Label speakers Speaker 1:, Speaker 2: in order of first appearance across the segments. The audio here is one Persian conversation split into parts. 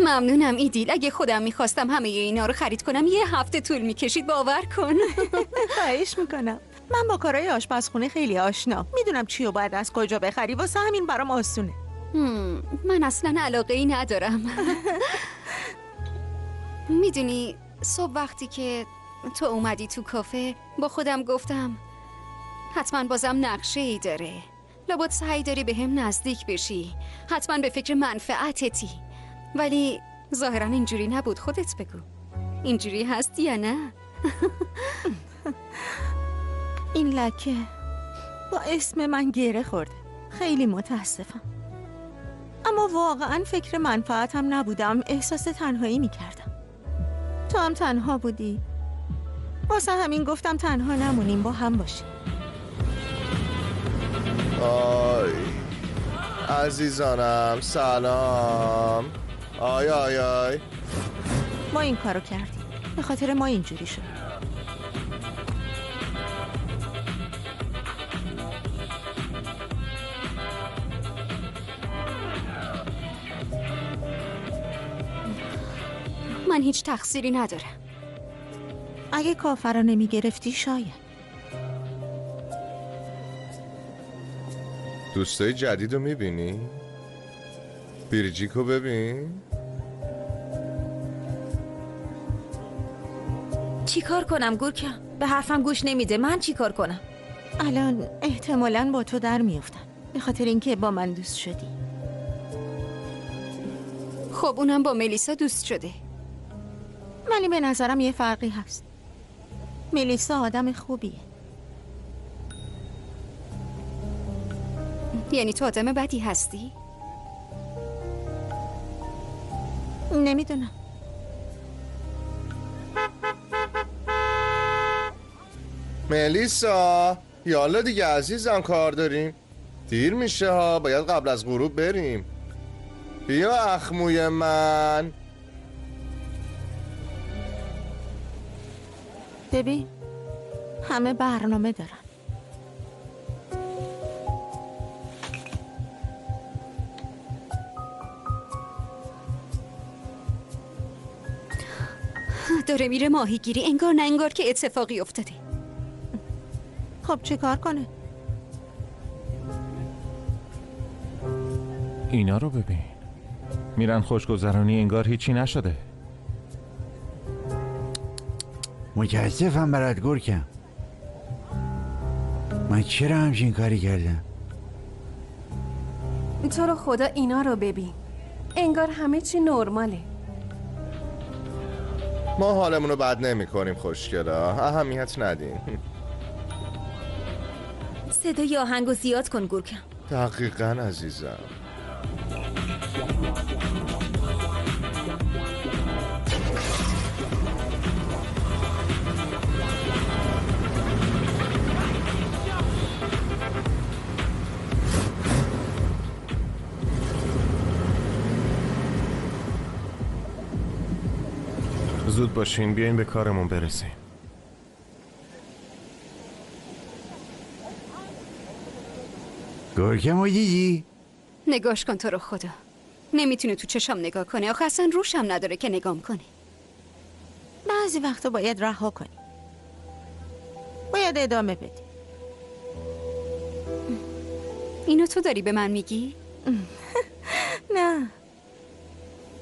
Speaker 1: ممنونم ایدیل. اگه خودم میخواستم همه اینا رو خرید کنم 1 هفته طول میکشید، باور کن.
Speaker 2: خواهش میکنم. من با کارهای آشپزخونه خیلی آشنا، میدونم چی رو باید از کجا بخری، واسه همین برام آسونه.
Speaker 1: من اصلا علاقه ای ندارم. میدونی صبح وقتی که تو اومدی تو کافه با خودم گفتم حتما بازم نقشه ای داره، لابد سعی داری به هم نزدیک بشی، حتما به فکر منفعتتی. ولی ظاهرا اینجوری نبود. خودت بگو، اینجوری هست یا نه؟
Speaker 2: این لکه با اسم من گره خورده. خیلی متاسفم، اما واقعا فکر منفعتم نبودم. احساس تنهایی میکردم. تو هم تنها بودی، واسه همین گفتم تنها نمونیم، با هم باشیم.
Speaker 3: آی عزیزانم سلام. آی آی آی
Speaker 2: ما این کارو کردیم، به خاطر ما اینجوری شد.
Speaker 1: من هیچ تقصیری ندارم.
Speaker 2: اگه کافه رو نمی گرفتی شاید.
Speaker 3: دوستای جدید رو میبینی؟ بیرجیکو ببین.
Speaker 4: چی کار کنم گورکم؟ به حرفم گوش نمیده. من چی کار کنم؟
Speaker 2: الان احتمالاً با تو در میافتن، به خاطر اینکه با من دوست شدی.
Speaker 1: خب اونم با ملیسا دوست شده.
Speaker 2: ولی به نظرم یه فرقی هست. ملیسا آدم خوبیه.
Speaker 1: یعنی تو آدم بدی هستی؟
Speaker 2: نمیدونم.
Speaker 3: ملیسا یالا دیگه عزیزم، کار داریم، دیر میشه ها، باید قبل از غروب بریم. بیا اخموی من.
Speaker 2: ببین همه برنامه دارن.
Speaker 1: داره میره ماهیگیری، انگار نه انگار که اتفاقی افتاده.
Speaker 2: خب چه کار کنه؟
Speaker 5: اینا رو ببین، میرن خوشگذرانی انگار هیچی نشده.
Speaker 6: متاسفم برات گورکم. من چرا همچین کاری کردم؟
Speaker 7: تو رو خدا اینا رو ببین، انگار همه چی نرماله.
Speaker 3: ما حالمون رو بد نمی کنیم خوشگلا، اهمیت ندیم.
Speaker 4: صدای آهنگو زیاد کن گورکم.
Speaker 3: دقیقاً عزیزم.
Speaker 5: زود باشین، بیاین به کارمون برسیم.
Speaker 6: گورکم و دیدی؟
Speaker 1: نگاش کن تو رو خدا، نمیتونه تو چشام نگاه کنه. آخه اصلا روش هم نداره که نگام کنه.
Speaker 2: بعضی وقتا باید رها کنی، باید ادامه بدی.
Speaker 1: اینو تو داری به من میگی؟
Speaker 2: نه،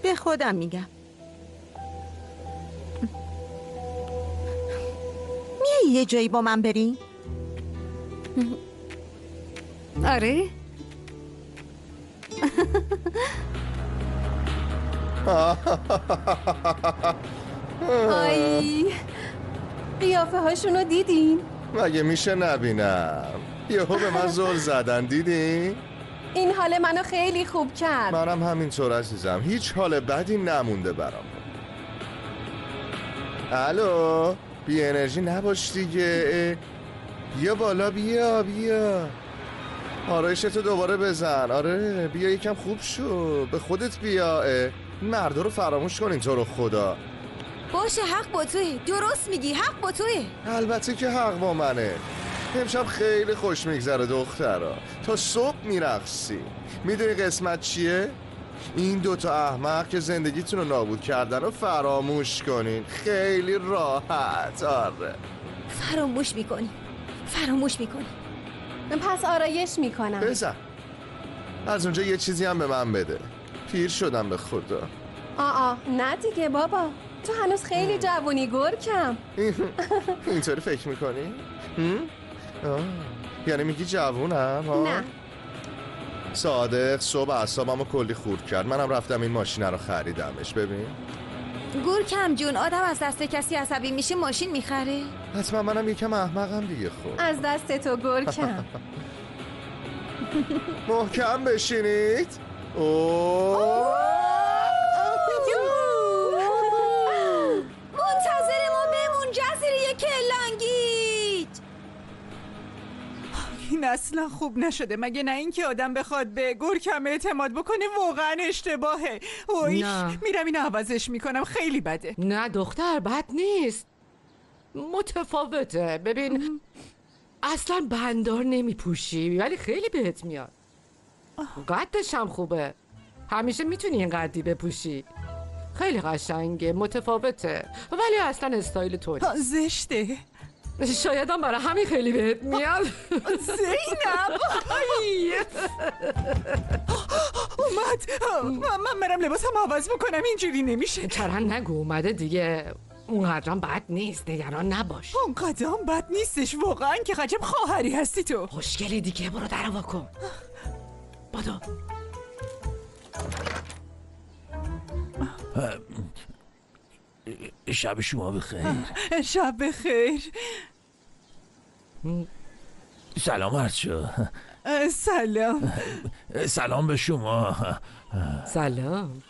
Speaker 2: به خودم میگم. میای یه جایی با من بریم؟
Speaker 1: آره.
Speaker 7: آی قیافه هاشونو دیدین؟
Speaker 3: مگه میشه نبینم؟ یهو به من زل زدن، دیدی؟
Speaker 7: این حال منو خیلی خوب کرد.
Speaker 3: منم همینطور عزیزم، هیچ حال بدی نمونده برام. الو، بی انرژی نباش دیگه. بیا بالا، بیا آرایشتو دوباره بزن. آره بیا یکم خوب شو، به خودت بیا. این مردا رو فراموش کن، تو رو خدا.
Speaker 4: باشه حق با توی، درست میگی، حق با توی.
Speaker 3: البته که حق با منه. امشب خیلی خوش میگذره دخترا، تا صبح میرقصی. میدونی قسمت چیه؟ این دوتا احمق که زندگیتون رو نابود کردن رو فراموش کنین. خیلی راحت. آره
Speaker 4: فراموش میکنی.
Speaker 7: پس آرایش میکنم.
Speaker 3: بزن. از اونجا یه چیزی هم به من بده. پیر شدم به خدا.
Speaker 7: نه دیگه بابا، تو هنوز خیلی جوونی گرکم.
Speaker 3: اینطوری فکر میکنی؟ یعنی میگی جوونم ها؟
Speaker 7: نه.
Speaker 3: صادق صبح اعصابمو کلی خورد کرد. منم رفتم این ماشینه رو خریدمش. ببین
Speaker 4: گورکم جون، آدم از دست کسی عصبی میشه ماشین میخره؟
Speaker 3: حتما منم یکم احمقم دیگه. خب
Speaker 7: از دست تو گرکم.
Speaker 3: محکم بشینید.
Speaker 4: منتظر ما بمون جزیره کلانگیت.
Speaker 8: این اصلا خوب نشده. مگه نه اینکه آدم بخواد به گورکم اعتماد بکنه واقعا اشتباهه. اوی میرم اینو عوضش میکنم. خیلی بده.
Speaker 9: نه دختر بد نیست، متفاوته. ببین اصلا بندار نمیپوشی ولی خیلی بهت میاد. قدش هم خوبه، همیشه میتونی این قدی بپوشی. خیلی قشنگه، متفاوته ولی اصلا استایل تو نیست.
Speaker 8: زشته.
Speaker 9: شاید هم برای همین خیلی بهت میاد.
Speaker 8: زینب اومد. من برم لباسم عوض بکنم. اینجوری نمیشه.
Speaker 9: چرا نگو اومده دیگه. اونقدرم بد نیست، نگران نباش.
Speaker 8: اونقدرم بد نیستش واقعا که خجب خواهری هستی تو.
Speaker 9: خوشگلی دیگه، برو در وا کن. بدو.
Speaker 5: شب شما بخیر.
Speaker 8: شب بخیر.
Speaker 5: سلام عرض شد.
Speaker 8: سلام.
Speaker 5: سلام به شما.
Speaker 9: سلام.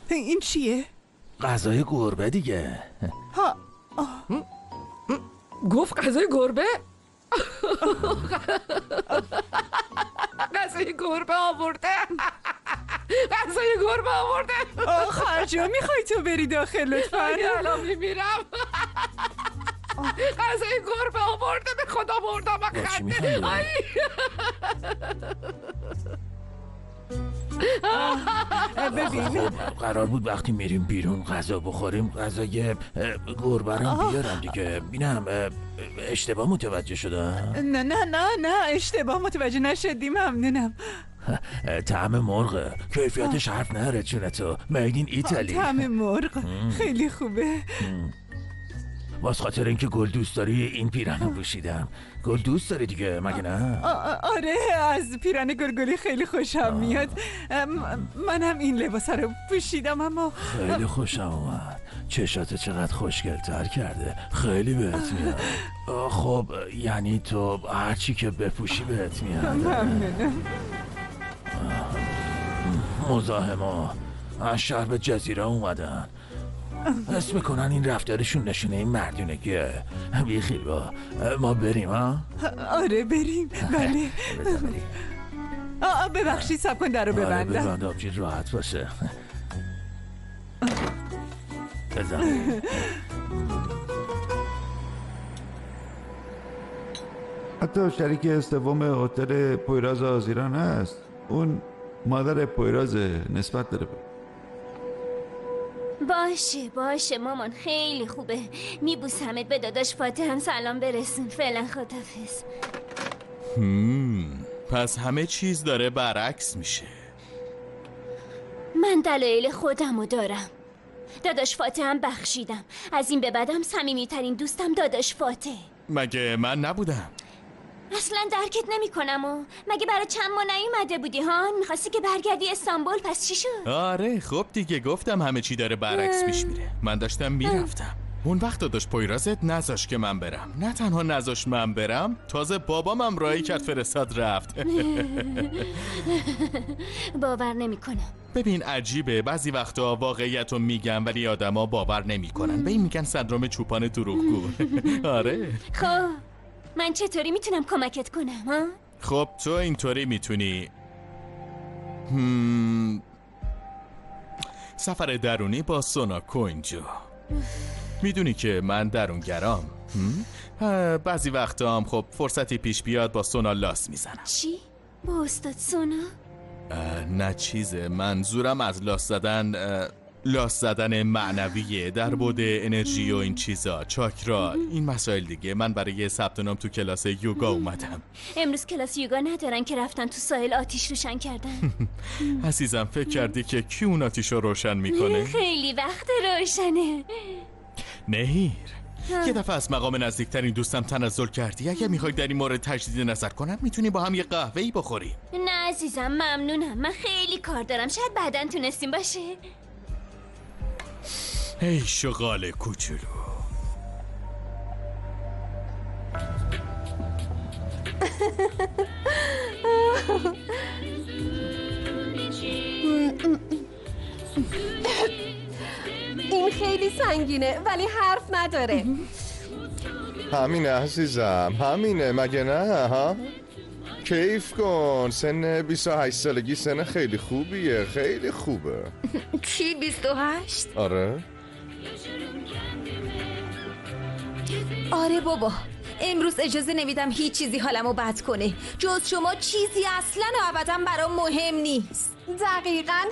Speaker 8: این چیه؟
Speaker 5: غذای گربه دیگه.
Speaker 9: گفت غذای گربه؟ غذای گربه آورده. غذای گربه آورده.
Speaker 8: خرجا میخوای تو بری داخل لطفا؟
Speaker 9: الان میمیرم. غذای گربه آورده، به خدا مردم و خنده.
Speaker 8: ببین
Speaker 5: قرار بود وقتی میریم بیرون غذا بخوریم غذای گربه رو بیارم دیگه. بینم اشتباه متوجه شدم.
Speaker 8: نه اشتباه متوجه نشدیم. ممنونم.
Speaker 5: طعم مرغ، کیفیتش حرف نره چونتو. میدین ایتالی.
Speaker 8: طعم مرغ خیلی خوبه.
Speaker 5: واس خاطر اینکه گل دوست داری این پیرنو پوشیدم. گل دوست داری دیگه مگه نه؟
Speaker 8: آره از پیرن گلگلی خیلی خوشم میاد. منم این لباس رو پوشیدم. اما
Speaker 5: خیلی خوشم اومد. چشات چقدر خوشگل‌تر کرده. خیلی بهت میاد. خب یعنی تو هرچی که بپوشی بهت میاد.
Speaker 8: ممنونم.
Speaker 5: مزاحما از شهر به جزیره اومدن. حس میکنن این رفتارشون نشونه این مردونگیه. بیخیل با ما بریم ها؟
Speaker 8: آره بریم. بله. ببخشید سب کن در رو ببندم.
Speaker 5: ببند آبجید راحت باشه. بزن.
Speaker 6: حتی شریک سوم هتل پویراز آزیران هست. اون مادر پویراز نسبت داره.
Speaker 10: باشه مامان خیلی خوبه. میبوسمت. به داداش فاتح هم سلام برسون. فعلا خداحافظ.
Speaker 11: پس همه چیز داره برعکس میشه.
Speaker 10: من دلایل خودمو دارم. داداش فاتح هم بخشیدم. از این به بعدم صمیمیترین دوستم داداش فاتح.
Speaker 11: مگه من نبودم؟
Speaker 10: اصلا درکت نمی کنم. و مگه برای چند ماه نیومده بودی ها؟ میخواستی که برگردی استانبول؟ پس چی شد؟
Speaker 11: آره خب دیگه گفتم همه چی داره برعکس پیش میره. من داشتم میرفتم. اون وقت داداش پویرازت نذاش که من برم. نه تنها نذاش من برم، تازه بابامم راهی کرد فرستاد رفت.
Speaker 10: باور نمی کنم.
Speaker 11: ببین عجیبه، بعضی وقتا واقعیت رو میگن ولی آدما باور نمیکنن. به این میگن سندروم چوپان دروغگو. آره.
Speaker 10: خب من چطوری میتونم کمکت کنم ها؟
Speaker 11: خب تو اینطوری میتونی سفر درونی با سوناکو اینجا. میدونی که من درونگرام. بعضی وقتا هم خب فرصتی پیش بیاد با سونا لاس میزنم.
Speaker 10: چی؟ با استاد سونا؟
Speaker 11: نه چیزه، منظورم از لاس زدن معنویه در بود انرژی و این چیزا، چاکرا، این مسائل دیگه. من برای ثبت نام تو کلاس یوگا اومدم.
Speaker 10: امروز کلاس یوگا ندارن که رفتن تو ساحل آتیش روشن کردن.
Speaker 11: عزیزم فکر کردی که کی اون آتیش رو روشن میکنه؟
Speaker 10: خیلی وقت روشنه.
Speaker 11: نهیر، یه دفعه از مقام نزدیکترین دوستم تنزل کردی. اگه میخوای در این مورد تجدید نظر کنم میتونی با هم یه قهوه‌ای بخوریم.
Speaker 10: نه عزیزم ممنونم، من خیلی کار دارم، شاید بعداً تونستیم باشه.
Speaker 11: ای شغال کوچولو.
Speaker 7: این خیلی سنگینه ولی حرف نداره.
Speaker 3: همینه عزیزم، همینه مگه نه ها؟ کیف کن. سن 28 سالگی سن خیلی خوبیه، خیلی خوبه.
Speaker 4: چی 28؟
Speaker 3: آره
Speaker 4: آره بابا، امروز اجازه نمیدم هیچ چیزی حالمو بد کنه. جز شما چیزی اصلا و ابدا برام مهم نیست.
Speaker 7: دقیقاً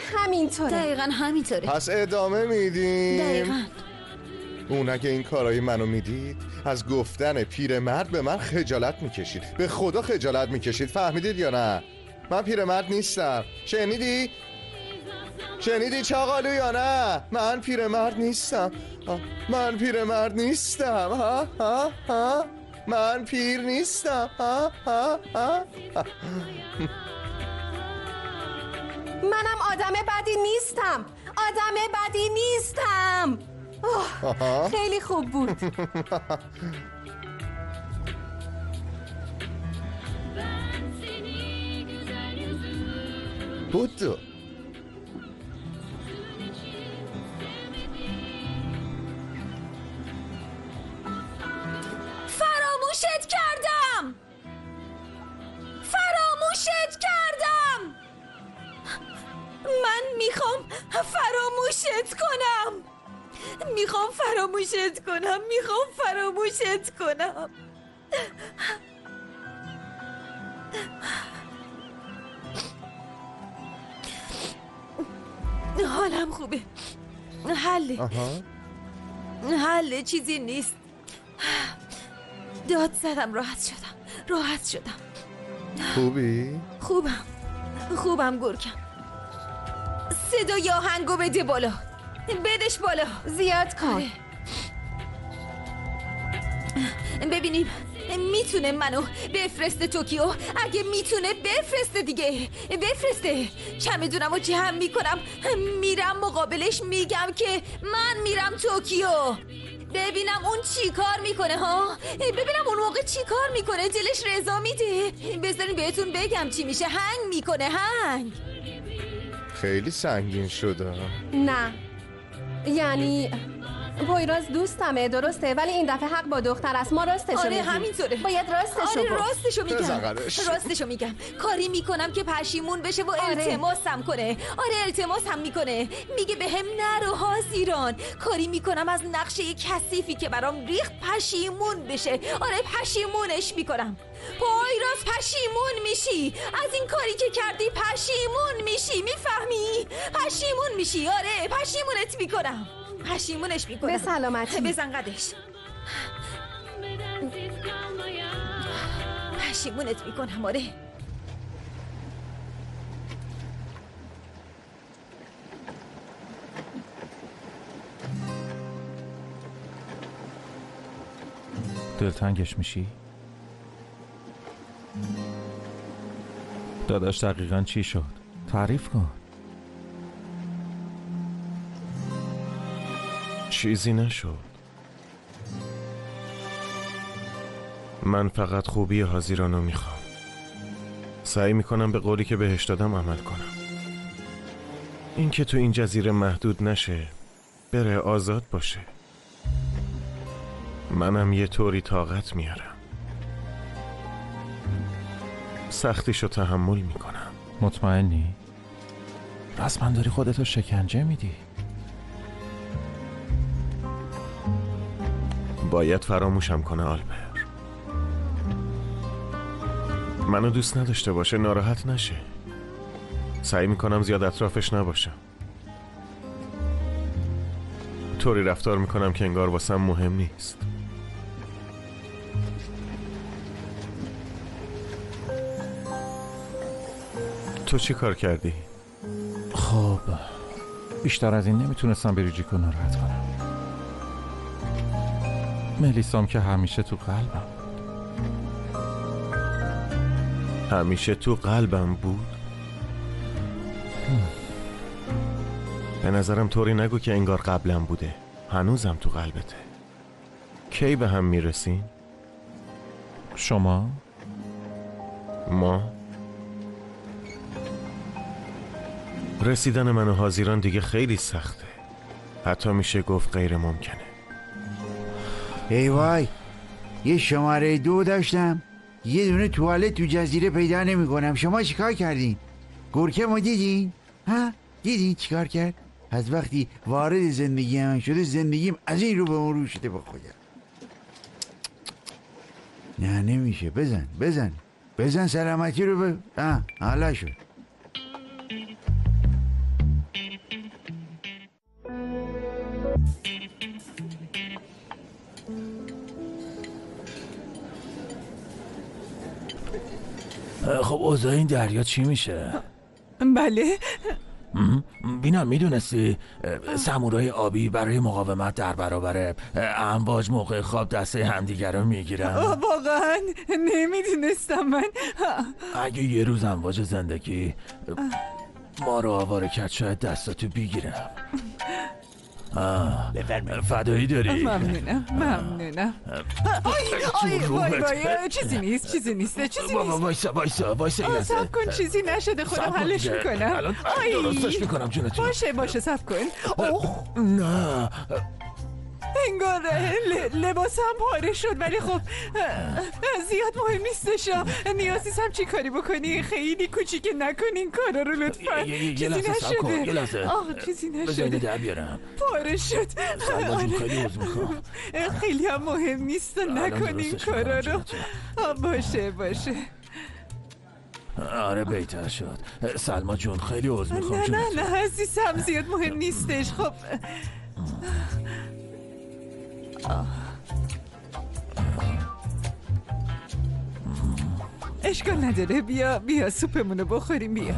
Speaker 7: همینطوره.
Speaker 3: پس ادامه میدیم.
Speaker 4: دقیقاً.
Speaker 3: اون اگه این کارای منو میدید، از گفتن پیرمرد به من خجالت میکشید. به خدا خجالت میکشید، فهمیدید یا نه؟ من پیرمرد نیستم. شنیدی چاقالو یا نه؟ من پیرمرد نیستم. من پیرمرد نیستم. من پیر نیستم.
Speaker 7: منم آدم بدی نیستم. خیلی خوب بود.
Speaker 3: بودو
Speaker 4: فراموشت کردم. من میخوام فراموشت کنم. حالم خوبه. حله چیزی نیست. داد زدم، راحت شدم.
Speaker 3: خوبی؟
Speaker 4: خوبم گرگم. صدای آهنگو بده بالا، بدش بالا،
Speaker 7: زیاد کن.
Speaker 4: ببینیم میتونه منو بفرسته توکیو. اگه میتونه بفرسته دیگه، بفرسته. چمدونمو جمع میکنم، میرم مقابلش، میگم که من میرم توکیو. ببینم اون چی کار میکنه ها، ببینم اون موقع چی کار میکنه. دلش رضا میده. بذارین بهتون بگم چی میشه. هنگ میکنه.
Speaker 3: خیلی سنگین شده.
Speaker 7: نه یعنی پویراز دوستمه، درسته، ولی این دفعه حق با دختر است. ما راستشو میگیم.
Speaker 4: آره همینطوره.
Speaker 7: باید
Speaker 4: راستشو میگم. کاری میکنم که پشیمون بشه و التماسم کنه. التماسم میکنه. میگه بهم نرو هازیران. کاری میکنم از نقشه کثیفی که برام ریخت پشیمون بشه. پشیمونش میکنم. پویراز پشیمون میشی از این کاری که کردی. پشیمون میشی، میفهمی؟ پشیمون میشی. پشیمونت میکنم. پشیمونش میکنم.
Speaker 7: به سلامتی.
Speaker 4: بزن قدش. پشیمونت میکنم.
Speaker 5: دلتنگش میشی؟ داداش دقیقاً چی شد؟ تعریف کن.
Speaker 12: چیزی نشد. من فقط خوبی حاضرانو میخوام. سعی میکنم به قولی که بهش دادم عمل کنم. این که تو این جزیره محدود نشه، بره آزاد باشه. منم یه طوری طاقت میارم. سختیشو تحمل میکنم.
Speaker 5: مطمئنی؟ رسما داری خودتو شکنجه میدی.
Speaker 12: باید فراموشم کنه آلبر. منو دوست نداشته باشه، ناراحت نشه. سعی میکنم زیاد اطرافش نباشم. طوری رفتار میکنم که انگار واسم مهم نیست. تو چی کار کردی؟
Speaker 5: خب بیشتر از این نمیتونستم بریجیکو ناراحت کنم. ملیسام که همیشه تو قلبم.
Speaker 12: همیشه تو قلبم بود؟ به نظرم طوری نگو که انگار قبلم بوده. هنوزم تو قلبته. کی به هم میرسین؟
Speaker 5: شما؟
Speaker 12: ما؟ رسیدن من و حاضران دیگه خیلی سخته. حتی میشه گفت غیر ممکنه.
Speaker 13: ای وای، یه شماره 2 داشتم، یه دونه توالت تو جزیره پیدا نمی کنم. شما چیکار کردین؟ گورکمو دیدین؟ ها؟ دیدین چیکار کرد؟ از وقتی وارد زندگی من شده زندگیم از این رو به اون رو شده. با خودم نه نمیشه. بزن سلامتی رو حالا شد.
Speaker 5: خب اوضاع این دریا چی میشه؟
Speaker 8: بله.
Speaker 5: بینم میدونستی سمورای آبی برای مقاومت در برابر امواج موقع خواب دسته همدیگر رو میگیرن؟
Speaker 8: واقعا نمیدونستم من.
Speaker 5: اگه یه روز امواج زندگی ما رو آواره کرد شاید دستاتو بگیرم. فدایی داری؟
Speaker 8: ممنونم. وای چیزی نیست.
Speaker 5: وایسا
Speaker 8: صبر کن، چیزی نشده، خودم حلش میکنم.
Speaker 5: الان درستش میکنم جونتون.
Speaker 8: باشه صبر کن.
Speaker 5: نه
Speaker 8: انگار لباسم پاره شد، ولی خب زیاد مهم نیستش. نیازیستم چی کاری بکنی؟ خیلی کوچیک نکن این کارا رو لطفا.
Speaker 5: یه لحظه صبر کن. یه لحظه
Speaker 8: چیزی نشده.
Speaker 5: بذار اینو در بیارم.
Speaker 8: پاره شد.
Speaker 5: سلما جون خیلی عذر میخوام.
Speaker 8: خیلی هم مهم نیست، نکن این کارا رو. باشه.
Speaker 5: آره بهتر شد. سلما جون خیلی عذر میخوام.
Speaker 8: نه عزیزم زیاد مهم نیستش. خب اشکال نداره. بیا سوپمونو بخوریم. بیا.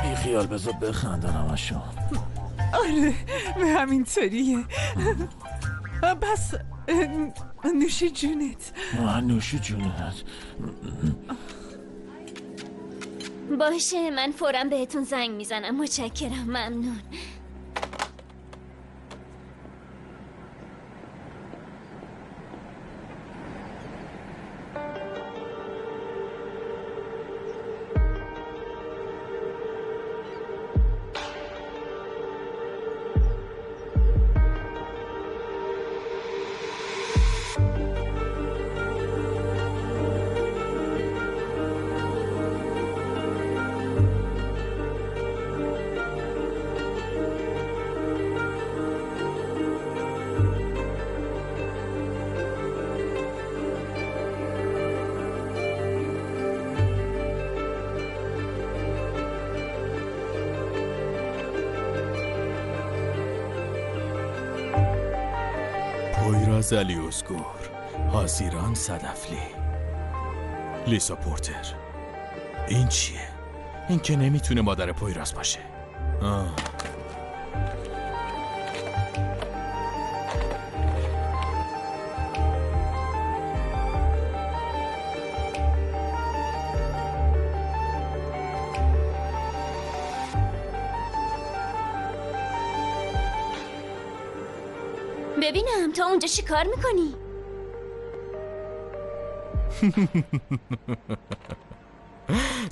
Speaker 5: بی خیال بذار بخندن همشون.
Speaker 8: آره به همینطوریه. پس نوش جونت.
Speaker 5: نوش جونت.
Speaker 10: باشه من فوراً بهتون زنگ میزنم. متشکرم. ممنون.
Speaker 11: پویراز الیوسگور، حاضران صدفلی، لیسا پورتر. این چیه؟ این که نمیتونه مادر پویراز باشه.
Speaker 10: ببینم تو اونجا چی کار میکنی؟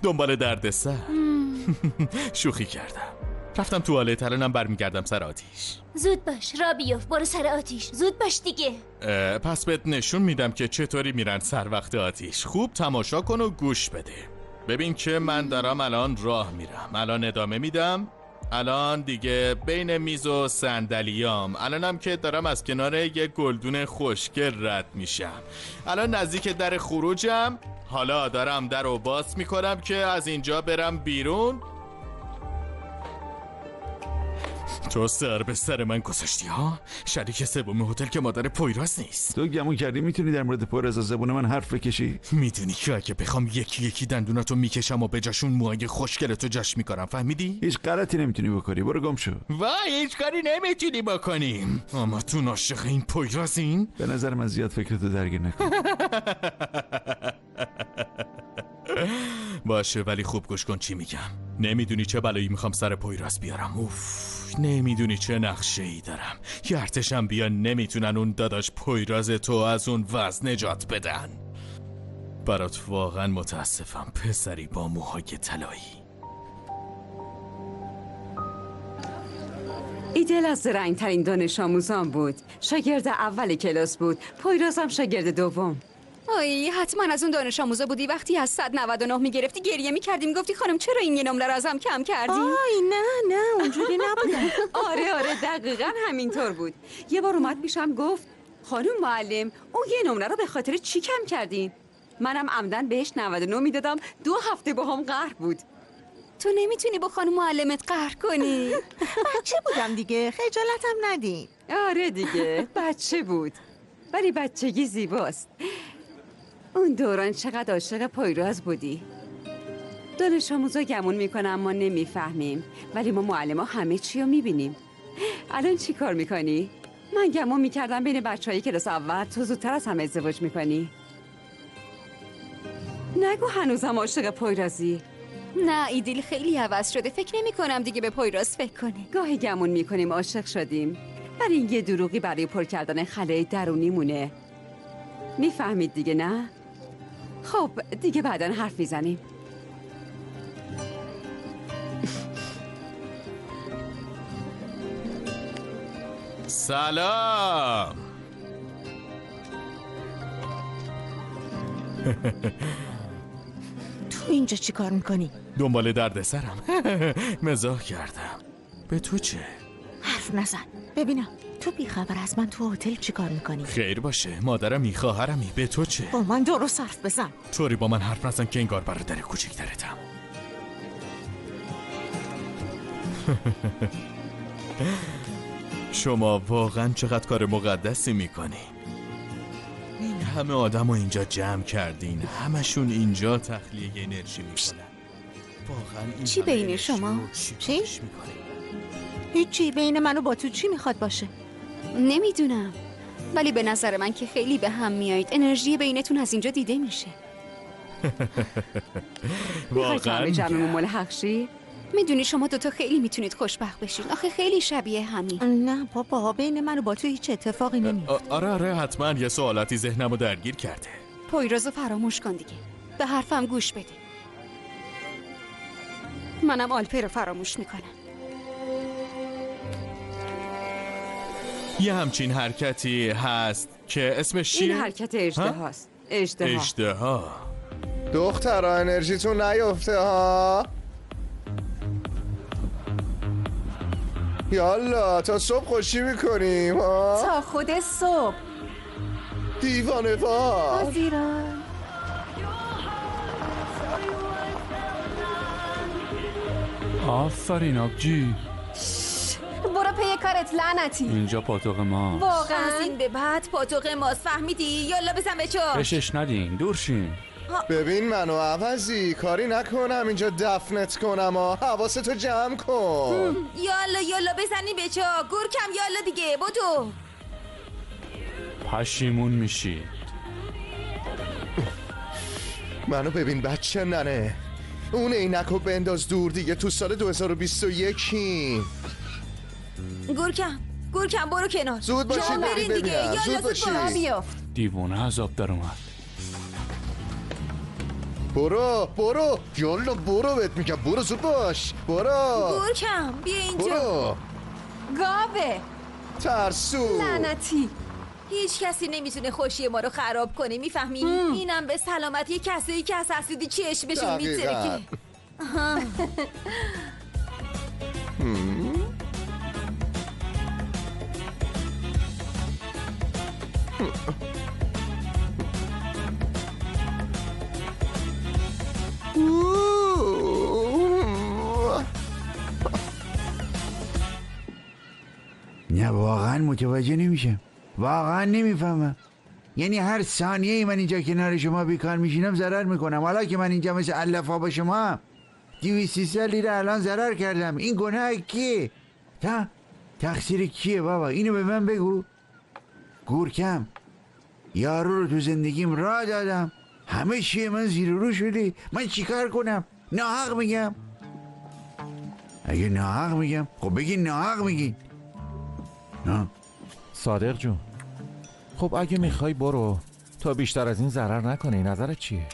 Speaker 11: دنبال دردسر. شوخی کردم. رفتم توالت، الانم برمیگردم سر آتیش.
Speaker 10: زود باش را بیفت، برو سر آتیش. زود باش دیگه.
Speaker 11: پس بهت نشون میدم که چطوری میرن سر وقت آتیش. خوب تماشا کن و گوش بده. ببین که من دارم الان راه میرم. الان ادامه میدم الان دیگه بین میز و صندلیام، الانم که دارم از کنار یه گلدون خوشگل رد میشم. الان نزدیک در خروجم. حالا دارم در رو باز میکنم که از اینجا برم بیرون. تو سر به سر من گذاشتی ها؟ شریک سوم هتل که مادر پویراز نیست.
Speaker 6: تو گمون کردی میتونی در مورد پویراز از زبون من حرف بکشی؟
Speaker 11: میدونی که اگه بخوام یکی یکی دندوناتو میکشم و به جاشون موهای خوشگلتو جاش میکنم، فهمیدی؟
Speaker 6: هیچ غلطی نمیتونی بکنی، برو گم شو.
Speaker 11: وای هیچ کاری نمیتونی بکنیم. اما تو عاشق این پویرازین؟
Speaker 6: به نظر من زیاد فکرتو درگیر نکن.
Speaker 11: باشه ولی خوب گوش کن چی میگم. نمیدونی چه بلایی میخوام سر پویراز بیارم. اوف، نمیدونی چه نقشه ای دارم. یه ارتشم بیان نمیتونن اون داداش پویراز تو از اون وضع نجات بدن. برات واقعا متاسفم پسری با موهای طلایی.
Speaker 14: ایدل از زرنگ‌ترین دانش آموزان بود. شاگرد اول کلاس بود. پویراز هم شاگرد دوم.
Speaker 1: آی حتما از اون دانش آموزا بودی وقتی از 199 میگرفتی گریه میکردی میگفتی خانم چرا این یه نمره رو ازم کم کردی؟
Speaker 2: آی نه اونجوری نبودم.
Speaker 14: آره دقیقا همینطور بود. یه بار اومد پیشم گفت خانم معلم اون یه نمره رو به خاطر چی کم کردین؟ منم عمدن بهش 99 میدادم. 2 هفته با هم قهر بود.
Speaker 1: تو نمیتونی با خانم معلمت قهر کنی.
Speaker 2: بچه بودم دیگه، خجالتم ندید.
Speaker 14: آره دیگه بچه بود ولی بچگی زیباست. اون دوران چقدر عاشق پویراز بودی. دانش آموزا گمون میکنن ما نمیفهمیم ولی ما معلم ها همه چی رو میبینیم. الان چی کار میکنی؟ من گمون میکردم بین بچه های کلاس اول تو زودتر از همه ازدواج میکنی. نگو هنوزم عاشق پویرازی.
Speaker 1: نه ایدیل خیلی عوض شده. فکر نمی کنم دیگه به پویراز فکر کنه.
Speaker 14: گاهی گمون میکنیم عاشق شدیم ولی این یه دروغی برای پر کردن خلای درونی مونه. میفهمید دیگه نه؟ خب دیگه بعداً حرف میزنیم.
Speaker 11: سلام.
Speaker 2: تو اینجا چی کار میکنی؟
Speaker 11: دنبال درد سرم. مزاح کردم. به تو چه؟
Speaker 2: حرف نزن. ببینم تو بیخبر از من تو هتل چی کار میکنی؟
Speaker 11: خیر باشه مادرمی خواهرمی. به تو چه؟
Speaker 2: با من درست حرف بزن.
Speaker 11: طوری با من حرف نزن که انگار برادر کوچکترتم. شما واقعا چقدر کار مقدسی میکنی. این همه آدم رو اینجا جمع کردین، همشون اینجا تخلیه انرژی میکنن. واقعا این
Speaker 1: چی بین شما؟
Speaker 2: چی؟ هیچی. بین من و با تو چی میخواد باشه؟
Speaker 1: نمیدونم ولی به نظر من که خیلی به هم میایید. انرژی بینتون از اینجا دیده میشه.
Speaker 14: واقعا جمعمون ملحق شی؟
Speaker 1: میدونی شما دوتا خیلی میتونید خوشبخت بشین. آخه خیلی شبیه همین.
Speaker 2: نه بابا بین من و با تو هیچ اتفاقی نمیفته.
Speaker 11: آره حتما یه سوالاتی ذهنمو درگیر کرده.
Speaker 1: پویرازو فراموش کن دیگه. به حرفم گوش بده. منم آلپه رو فراموش میکنم.
Speaker 11: یه همچین حرکتی هست که اسمش چیه؟
Speaker 14: این حرکت اژدهاست.
Speaker 11: اژدها.
Speaker 3: دخترها انرژیتون نیفته ها. یالا تا صبح خوشی میکنیم ها.
Speaker 7: تا خود صبح.
Speaker 3: دیوانه وار.
Speaker 7: آزیران
Speaker 15: آفرین آبجی.
Speaker 7: برو پی کارت لعنتی.
Speaker 15: اینجا پاتوق ما.
Speaker 4: واقعا از این به بعد پاتوق ماست فهمیدی؟ یالا بزن به چار.
Speaker 15: بشش ندین دور شین.
Speaker 3: ببین منو عوضی کاری نکنم اینجا دفنت کنم ها. حواستو جمع کن.
Speaker 4: یالا بزنی به چار. گورکم یالا دیگه بدو.
Speaker 15: پشیمون میشی.
Speaker 3: منو ببین بچه ننه. اون عینکو بنداز دور دیگه. تو سال 2021
Speaker 4: گورکم برو کنار.
Speaker 3: زود باشید
Speaker 4: برین دیگه. یالا زود باشید.
Speaker 15: دیوانه عذاب در اومد.
Speaker 3: برو یالا برو بهت میگم. برو زود باش. برو
Speaker 4: گورکم بیا اینجا.
Speaker 3: برو
Speaker 7: گاوه
Speaker 3: ترسو
Speaker 7: لعنتی.
Speaker 4: هیچ کسی نمیتونه خوشی ما رو خراب کنه میفهمی؟ اینم به سلامتی کسایی که از حسودی چشمشون میترکه.
Speaker 13: نه واقعا متوجه نمیشم، واقعا نمیفهمم. یعنی هر ثانیه من اینجا کنار شما بیکار میشینم ضرر میکنم، حالا که من اینجا مثل علفا با شما هم 200 لیره الان ضرر کردم. این گناه کیه؟ تقصیر کیه بابا؟ اینو به من بگو. گورکم یارو رو تو زندگیم راه دادم، همه چیه من زیر رو شده، من چیکار کنم؟ ناحق میگم؟ اگه ناحق میگم خب بگین ناحق میگین.
Speaker 5: صادق جون، خب اگه میخوای برو تا بیشتر از این ضرر نکنی. نظرت چیه؟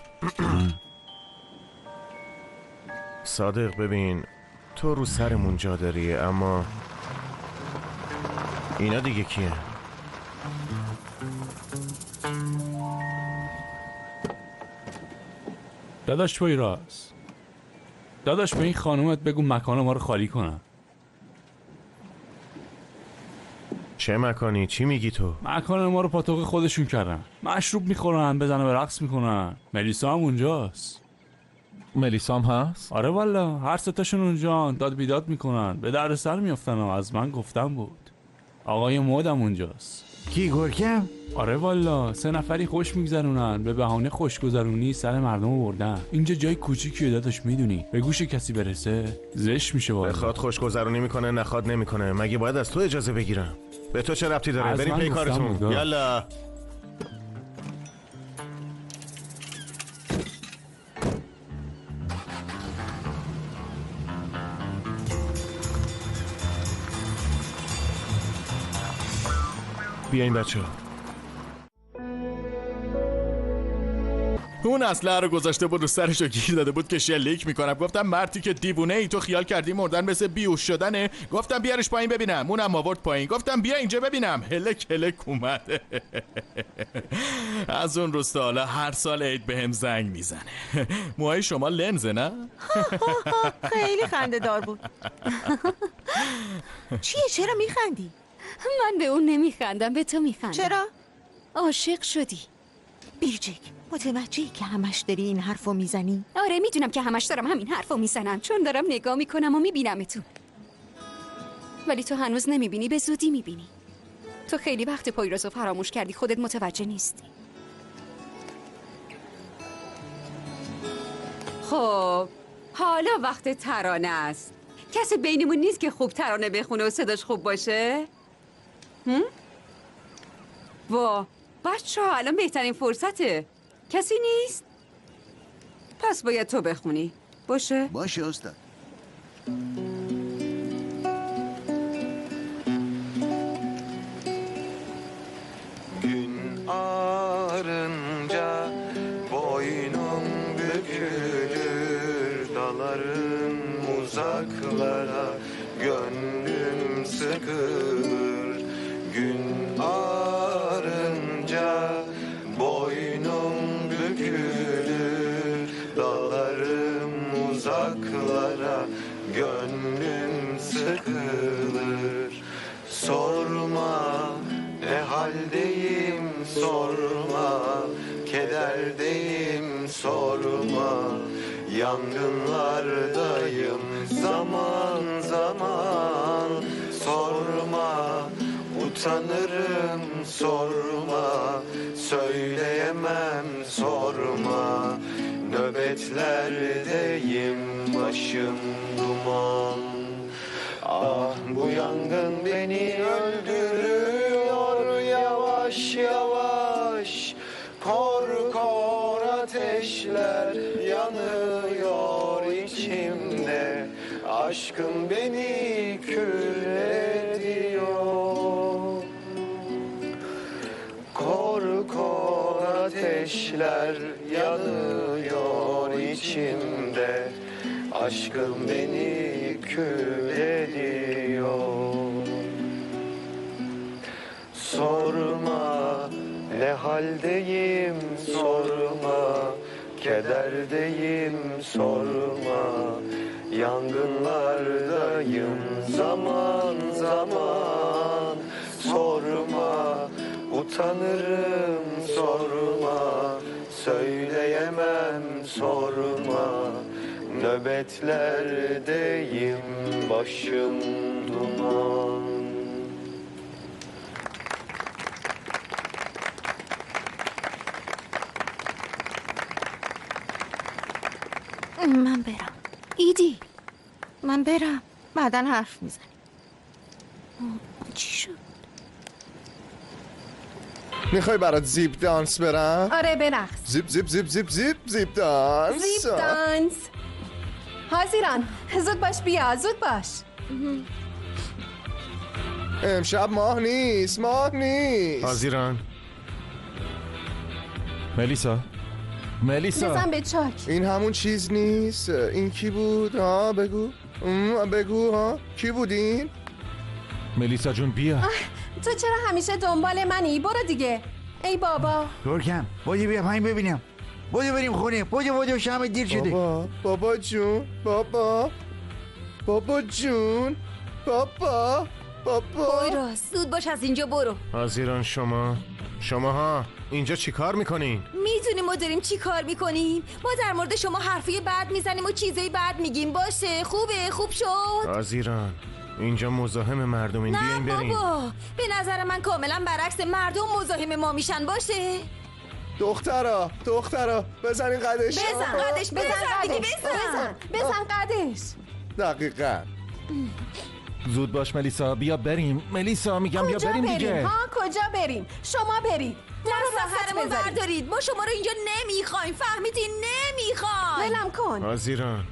Speaker 12: صادق ببین، تو رو سرمون جا داری، اما اینا دیگه کیه؟
Speaker 15: داداش پویراز، داداش به این خانومت بگو مکان ما رو خالی کنن.
Speaker 12: چه مکانی؟ چی میگی تو؟
Speaker 15: مکان ما رو پاتوق خودشون کردن، مشروب میخورن، بزنه به رقص میکنن. ملیسا هم اونجاست.
Speaker 5: ملیسا هم هست؟
Speaker 15: آره والا، هر ستاشون اونجا داد بیداد میکنن، به درد سر میافتن. از من گفتم بود. آقای مودم اونجاست.
Speaker 13: کی؟ گرکم؟
Speaker 15: آره والا، 3 نفری خوش میگذرونن، به بهانه خوشگذرونی سر مردم بردن. اینجا جای کوچیکیه داداش، میدونی به گوش کسی برسه زشت میشه. والا
Speaker 12: بخواد خوشگذرونی میکنه، نخواد نمیکنه. مگه باید از تو اجازه بگیرم؟ به تو چه ربطی داره؟ بریم پی کارتون. یالا. بیاین بچه.
Speaker 11: اون اسلحه رو گذاشته بود رو سرش رو گیر داده بود که شلیک میکنم. گفتم مردی که دیوونه ای، تو خیال کردی مردن مثل بیهوش شدنه؟ گفتم بیارش پایین ببینم. اونم آورد پایین. گفتم بیا اینجا ببینم. هلک هلک اومد. از اون روز تا حالا هر سال عید بهم زنگ میزنه. موهای شما لنزه نه؟
Speaker 2: خیلی خنده دار بود. چیه؟ چرا میخندی؟
Speaker 1: من به اون نمیخندم، به تو میخندم.
Speaker 2: چرا؟
Speaker 1: عاشق شدی.
Speaker 2: بیرجک، متوجهی که همش داری این حرفو میزنی؟
Speaker 1: آره میدونم که همش دارم همین حرفو میزنم، چون دارم نگاه میکنم و میبینمتون. ولی تو هنوز نمیبینی، به زودی میبینی. تو خیلی وقت پویرازو فراموش کردی، خودت متوجه نیستی.
Speaker 14: خب حالا وقت ترانه است. کسی بینمون نیست که خوب ترانه بخونه و صداش خوب باشه؟ وا بچه ها، الان بهترین فرصته. کسی نیست؟ پس باید تو بخونی. باشه؟
Speaker 16: باشه استاد.
Speaker 17: Gün ağarınca boynum bükülür, dalarım uzaklara, gönlüm sıkılır. Gün ağarınca boynum bükülür, dalarım uzaklara, gönlüm sıkılır. Sorma ne haldeyim, sorma, kederdeyim, sorma. Yangınlardayım zaman zaman, sorma. Utanırım, sorma, söyleyemem, sorma. Nöbetlerdeyim, başım duman. Ah bu yangın beni öldürüyor yavaş yavaş. Kor kor ateşler yanıyor içimde. Aşkım beni kül ediyor. Kor kor ateşler yanıyor içimde. Aşkım beni kül ediyor. Sorma ne haldeyim, sorma, kederdeyim, sorma. Yangınlardayım zaman zaman. Sorma, utanırım sorma. Söyleyemem sorma. Nöbetlerdeyim başım duman.
Speaker 2: من برم.
Speaker 1: ایدی
Speaker 2: من برم. بعداً حرف میزنیم.
Speaker 1: چی شد؟
Speaker 3: میخوای برات زیپ دانس برم؟
Speaker 7: آره برقص.
Speaker 3: زیپ زیپ زیپ زیپ زیپ زیپ دانس.
Speaker 7: زیپ دانس. حاضران زود باش بیا زود باش.
Speaker 3: امشب ماه نیست
Speaker 12: حاضران. ملیسا
Speaker 7: بزن به چاک.
Speaker 3: این همون چیز نیست. این کی بود؟ ها بگو. بگو ها کی بودین؟
Speaker 12: ملیسا جون بیا.
Speaker 7: تو چرا همیشه دنبال منی؟ برو دیگه. ای بابا
Speaker 13: گرکم بودی بیا پایین ببینم. بودی بریم خونه. بودی شام دیر شده.
Speaker 3: بابا جون. بابا جون. بابا
Speaker 4: پویراز زود باش از اینجا برو.
Speaker 12: حاضران شماها اینجا چی کار میکنین؟
Speaker 4: میدونیم ما داریم چی کار میکنیم. ما در مورد شما حرفی بد میزنیم و چیزای بد میگیم. باشه خوب شد.
Speaker 12: حاضران اینجا مزاحم مردمین. بیاین بریم.
Speaker 4: نه بابا به نظر من کاملا برعکس. مردم مزاحم ما میشن. باشه
Speaker 3: دخترا بزنین قدش.
Speaker 7: بزن قدش.
Speaker 3: دقیقاً.
Speaker 12: زود باش ملیسا بیا بریم. ملیسا میگم بیا بریم دیگه.
Speaker 7: کجا بریم؟ شما برید.
Speaker 4: سرمون بردارید. ما شما رو اینجا نمیخوایم. فهمیدین؟ نمیخوایم.
Speaker 7: ولم کن.
Speaker 12: حاضران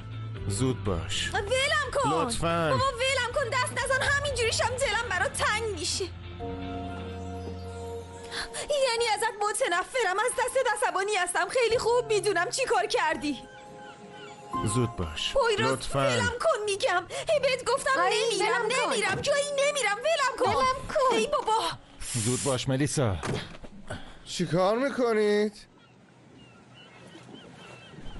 Speaker 12: زود باش.
Speaker 4: ولم کن
Speaker 12: لطفاً.
Speaker 4: بابا ولم کن. دست نزن. همینجوریشم دلم برات تنگ میشه. یعنی ازت متنفرم. از دست عصبانی هستم. خیلی خوب میدونم چی کار کردی.
Speaker 12: زود باش.
Speaker 4: پویراز
Speaker 12: لطفاً.
Speaker 4: ولم کن میگم. بهت گفتم نمیرم جایی نمیرم. ولم کن. ای بابا
Speaker 12: زود باش ملیسا.
Speaker 3: چی کار میکنید؟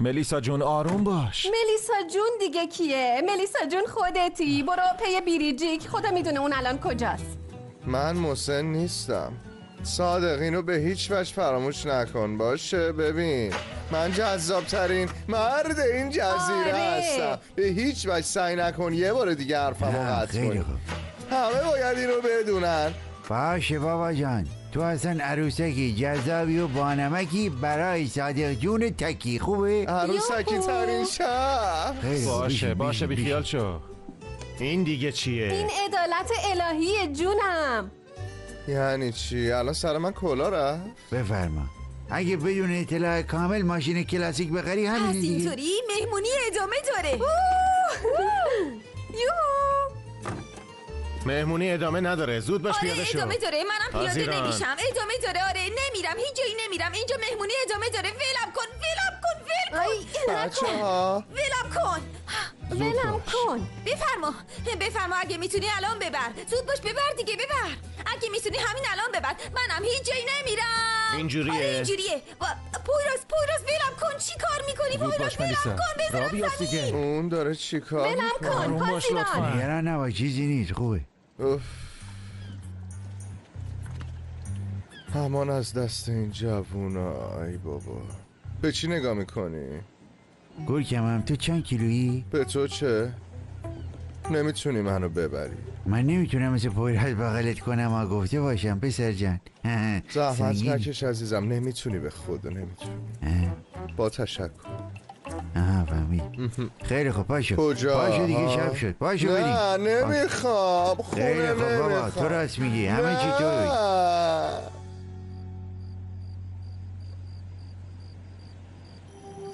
Speaker 12: ملیسا جون آروم باش.
Speaker 7: ملیسا جون دیگه کیه؟ ملیسا جون خودتی. برو پی بیریجیک. خدا میدونه اون الان کجاست.
Speaker 3: من مسن نیستم. صادق اینو به هیچ وجه فراموش نکن. باشه ببین من جذابترین مرد این جزیره هستم. به هیچ وجه سعی نکن یه بار دیگه حرفمو قطع کنی. همه باید اینو بدونن.
Speaker 13: باشه بابا جان. تو اصلا عروسکی جذابی و بانمکی برای صادق جون تکی. خوبه؟
Speaker 3: عروسکی ترین شب.
Speaker 12: باشه بیخیال شو. این دیگه چیه؟
Speaker 7: این عدالت الهی جونم.
Speaker 3: یعنی چی؟ الان سر من کلا رفت؟
Speaker 13: بفرما. اگه بدون اطلاع کامل ماشین کلاسیک بخری همین دیگه.
Speaker 4: از اینطوری مهمونی ادامه داره.
Speaker 12: مهمونی ادامه نداره. زود باش پیاده شو.
Speaker 4: ادامه داره. منم پیاده نمیشم. ادامه داره. آره نمیرم. هیچ جایی نمیرم. اینجا مهمونی ادامه داره. ولم کن.
Speaker 3: بچه‌ها
Speaker 4: ولم کن. بفرما اگه میتونی الان ببر. زود باش ببر دیگه. ببر اگه میتونی همین الان ببر. منم هیچ جایی نمیرم.
Speaker 12: اینجوریه.
Speaker 4: آره اینجوریه. پویراز ولم کن. چی کار میکنی پویراز؟ ولم کن. بزنم زمین.
Speaker 3: اون داره چی کار
Speaker 7: ولم کن. حاضران
Speaker 13: نگران نباش چیزی نیست. خوبه.
Speaker 3: امان از دست این جوونا. ای بابا به چی نگاه میکنی؟
Speaker 13: گرکمم تو چند کیلویی؟
Speaker 3: به تو چه؟ نمیتونی منو ببری.
Speaker 13: من نمیتونم مثل پویراز بغلت کنم و گفته باشم پسر جان.
Speaker 3: زحمت نکش عزیزم. نمیتونی به خدا نمیتونی. با تشکر.
Speaker 13: فهمید. خیلی خوب پاشو.
Speaker 3: کجا؟
Speaker 13: پاشو دیگه شب شد. پاشو بریم.
Speaker 3: نه نمیخوام.
Speaker 13: خیلی خوب بابا تو راست میگی. همه چی توی.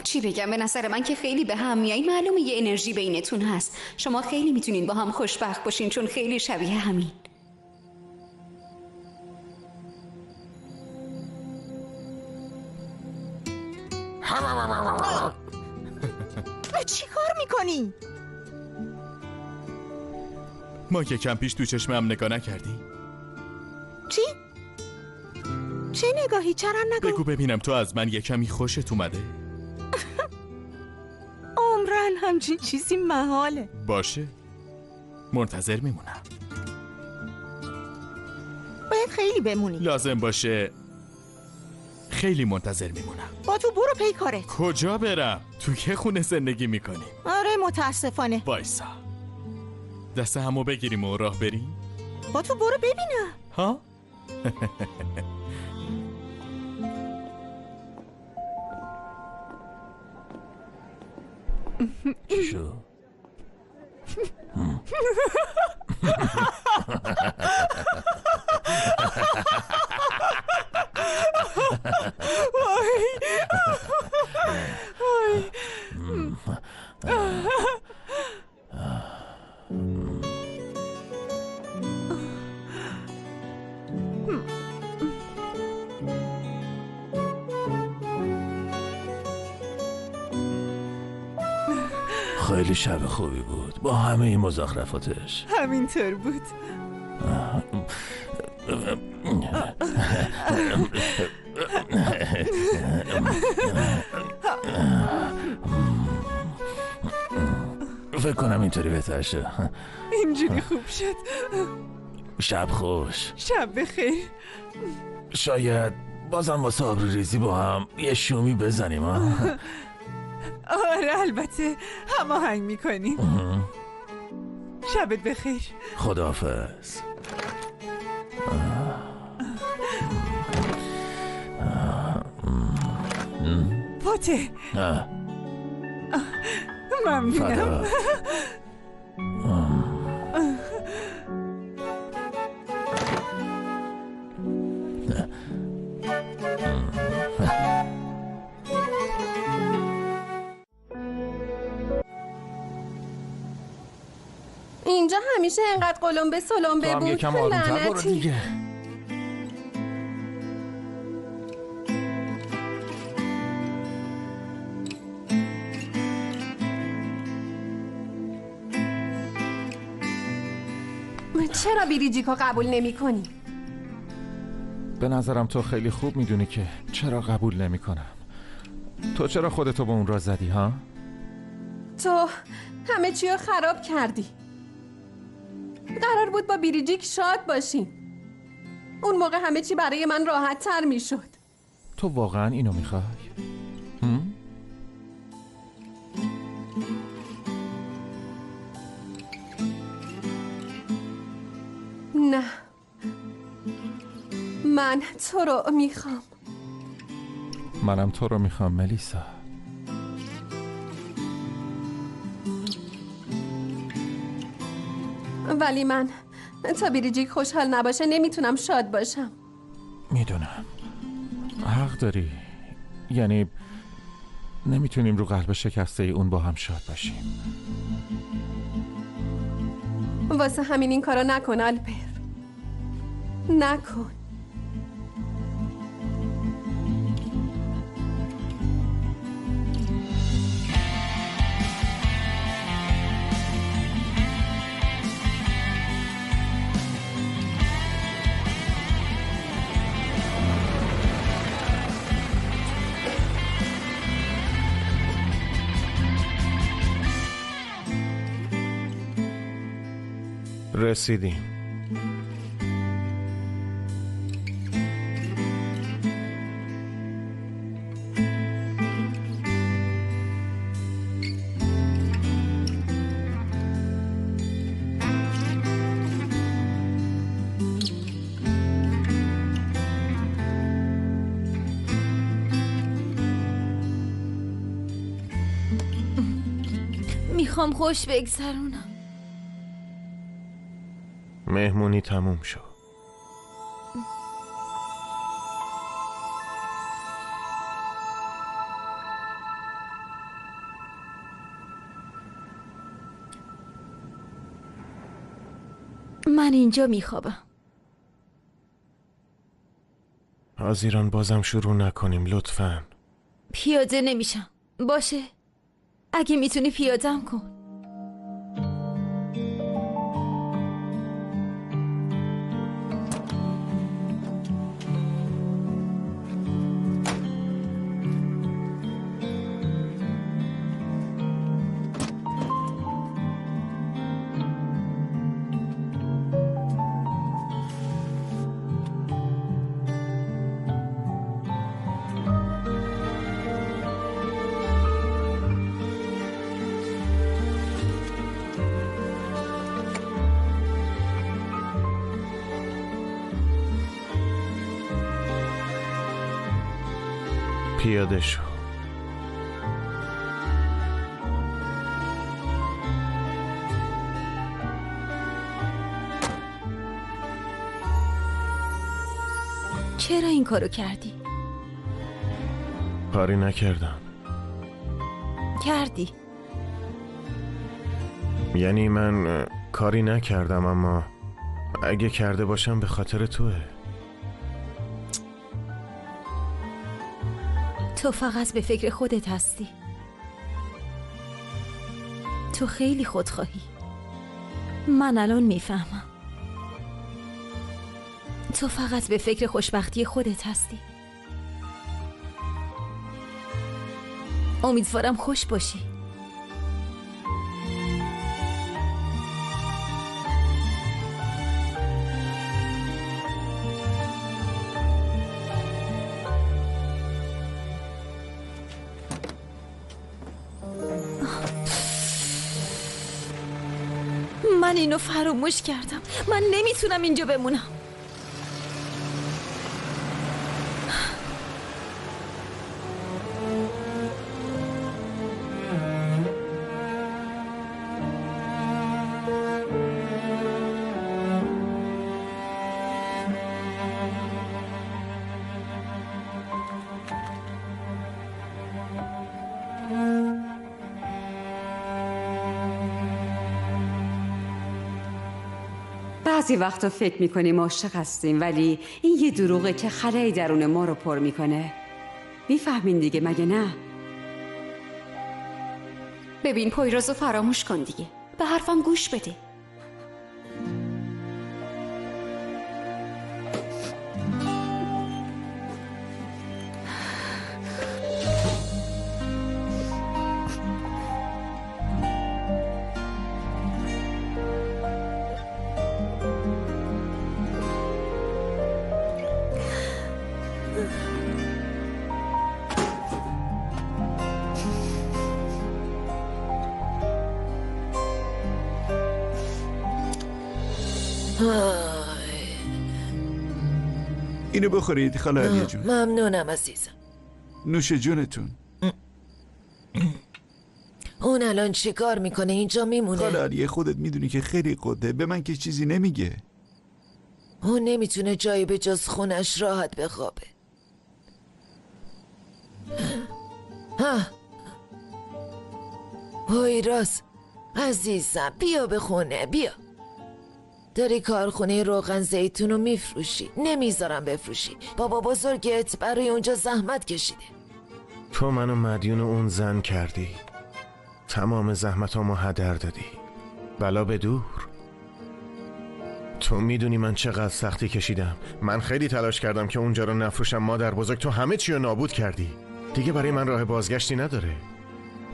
Speaker 1: چی بگم؟ به نظر من که خیلی به هم میایی. معلومه یه انرژی بینتون هست. شما خیلی میتونین با هم خوشبخت باشین چون خیلی شبیه همین.
Speaker 2: چی کار میکنی؟
Speaker 11: ما که کم پیش تو چشمم نگاه نکردی؟
Speaker 2: چی؟ چه نگاهی؟ چرا نگاه؟
Speaker 11: بگو ببینم تو از من یه کمی خوشت اومده؟
Speaker 2: عمرن عمرن همچین چیزی محاله.
Speaker 11: باشه، منتظر میمونم.
Speaker 2: باید خیلی بمونی.
Speaker 11: لازم باشه خیلی منتظر میمونم.
Speaker 2: با تو برو پی کارت.
Speaker 11: کجا برم؟ تو که خونه زندگی میکنیم؟
Speaker 2: آره متاسفانه.
Speaker 11: وایسا، دست همو بگیریم و راه بریم.
Speaker 2: با تو برو ببینم.
Speaker 11: ها؟
Speaker 5: چی شو؟ خیلی شب خوبی بود با همه این مزخرفاتش.
Speaker 8: همینطور بود.
Speaker 5: فکر کنم اینطوری بهتر شد.
Speaker 8: اینجوری خوب شد.
Speaker 5: شب خوش.
Speaker 8: شب بخیر.
Speaker 5: شاید بازم واسه آبروریزی با هم یه شومی بزنیم ها؟
Speaker 8: آره البته هماهنگ میکنیم. شبت بخیر.
Speaker 5: خداحافظ.
Speaker 8: پاته. ممنونم.
Speaker 7: اینجا همیشه انقدر قلمبه سلمبه بود.
Speaker 5: یکم آرومتر برو دیگه.
Speaker 7: چرا بیریجیکو قبول نمی کنی؟
Speaker 12: به نظرم تو خیلی خوب میدونی که چرا قبول نمی کنم. تو چرا خودتو به اون را زدی ها؟
Speaker 7: تو همه چی رو خراب کردی. قرار بود با بیریجیک شاد باشیم. اون موقع همه چی برای من راحت تر می شد.
Speaker 12: تو واقعا اینو میخوای؟
Speaker 7: نه، من تو رو میخوام.
Speaker 12: منم تو رو میخوام ملیسا.
Speaker 7: ولی من تا بیریجیک خوشحال نباشه نمیتونم شاد باشم.
Speaker 12: میدونم، حق داری. یعنی نمیتونیم رو قلب شکسته اون با هم شاد باشیم.
Speaker 7: واسه همین این کارو نکن آلپر. نکن.
Speaker 12: رسیدیم.
Speaker 4: میخوام خوش بگذرونم.
Speaker 12: مهمونی تموم شد.
Speaker 4: من اینجا میخوابم.
Speaker 12: آذیران بازم شروع نکنیم لطفاً.
Speaker 4: پیاده نمیشم. باشه، اگه میتونی پیادم کن.
Speaker 12: پیاده شو.
Speaker 4: چرا این کارو کردی؟
Speaker 12: کاری نکردم.
Speaker 4: کردی.
Speaker 12: یعنی من کاری نکردم، اما اگه کرده باشم به خاطر توه.
Speaker 4: تو فقط به فکر خودت هستی. تو خیلی خودخواهی. من الان میفهمم. تو فقط به فکر خوشبختی خودت هستی. امیدوارم خوش باشی. من اینو فراموش کردم. من نمیتونم اینجا بمونم.
Speaker 14: بعضی وقتا فکر میکنیم عاشق هستیم، ولی این یه دروغه که خلای درون ما رو پر میکنه. میفهمین دیگه مگه نه؟
Speaker 1: ببین پویرازو فراموش کن دیگه. به حرفم گوش بده.
Speaker 6: اینو بخورید خاله علیه جون.
Speaker 16: ممنونم عزیزم.
Speaker 6: نوش جونتون.
Speaker 16: اون الان چی کار میکنه؟ اینجا میمونه؟
Speaker 6: خاله علیه خودت میدونی که خیلی قده، به من که چیزی نمیگه.
Speaker 16: اون نمیتونه جایی به جز خونش راحت بخوابه. پویراز عزیزم بیا به خونه بیا. داری کارخونه روغن زیتون رو میفروشی. نمیذارم بفروشی. بابا بزرگت برای اونجا زحمت کشیده.
Speaker 12: تو منو مدیون اون زن کردی. تمام زحمتامو هدر دادی. بلا به دور. تو میدونی من چقدر سختی کشیدم. من خیلی تلاش کردم که اونجا رو نفروشم. مادر بزرگ تو همه چی رو نابود کردی. دیگه برای من راه بازگشتی نداره.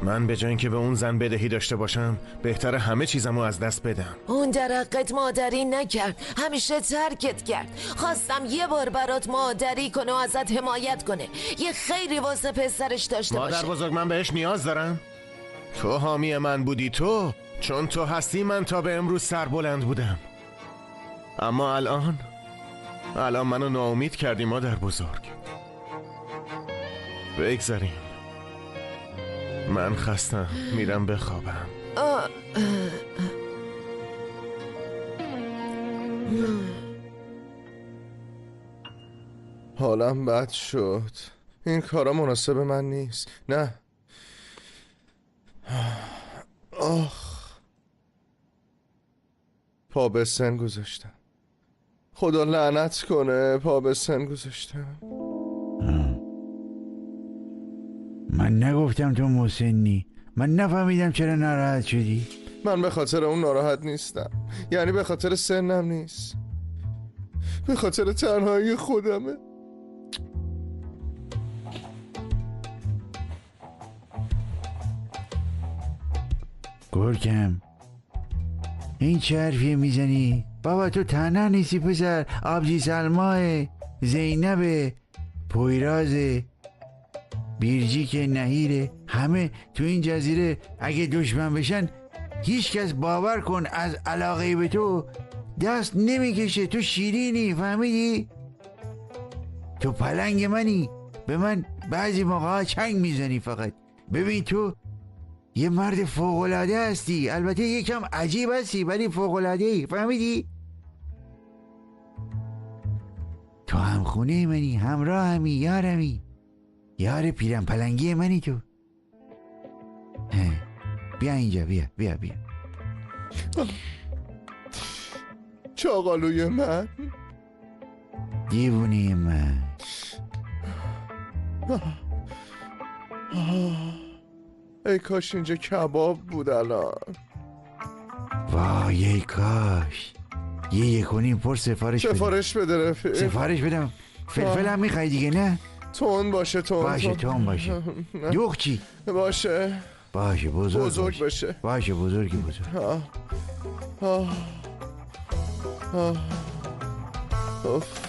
Speaker 12: من به جای اینکه به اون زن بدهی داشته باشم، بهتر همه چیزمو از دست بدم.
Speaker 16: اون در حقت مادری نکرد. همیشه ترکت کرد. خواستم یه بار برات مادری کنه و ازت حمایت کنه. یه خیری واسه پسرش داشته باشه.
Speaker 12: مادر بزرگ من بهش نیاز دارم. تو حامی من بودی. تو چون تو هستی من تا به امروز سربلند بودم. اما الان منو ناامید کردی مادر بزرگ. بگذاریم. من خستم. میرم بخوابم.
Speaker 3: حالم بد شد. این کارا مناسب من نیست. نه. پا به سن گذاشتم. خدا لعنت کنه. پا به سن گذاشتم.
Speaker 13: من نگفتم تو مسنی. من نفهمیدم چرا ناراحت شدی.
Speaker 3: من به خاطر اون ناراحت نیستم. یعنی به خاطر سنم نیست. به خاطر تنهایی خودمه.
Speaker 13: گرگم این چه حرفیه میزنی؟ بابا تو تنها نیستی پسر. آبجی سلماه، زینب، پویراز، بیرجیک، نهیره، همه تو این جزیره اگه دشمن بشن هیچ کس باور کن از علاقه به تو دست نمیکشه. تو شیرینی، فهمیدی؟ تو پلنگ منی. به من بعضی موقع چنگ میزنی فقط. ببین تو یه مرد فوق‌العاده هستی، البته یکم عجیب هستی ولی فوق‌العاده‌ای، فهمیدی؟ تو هم خونه منی، همراه همی، یارمی، یار پیرم پلنگی منی تو. بیا اینجا، بیا
Speaker 3: چاقالوی من،
Speaker 13: دیوونه من.
Speaker 3: ای کاش اینجا کباب بود الان.
Speaker 13: وای ای کاش. یه 1.5 پر سفارش
Speaker 3: بده رفیق.
Speaker 13: سفارش بدم. فلفل هم میخوای دیگه نه؟
Speaker 3: تون باشه.
Speaker 13: تون باشه. دوغ چی؟
Speaker 3: باشه بزرگ باشه.
Speaker 13: باشه بزرگ.
Speaker 3: اوف.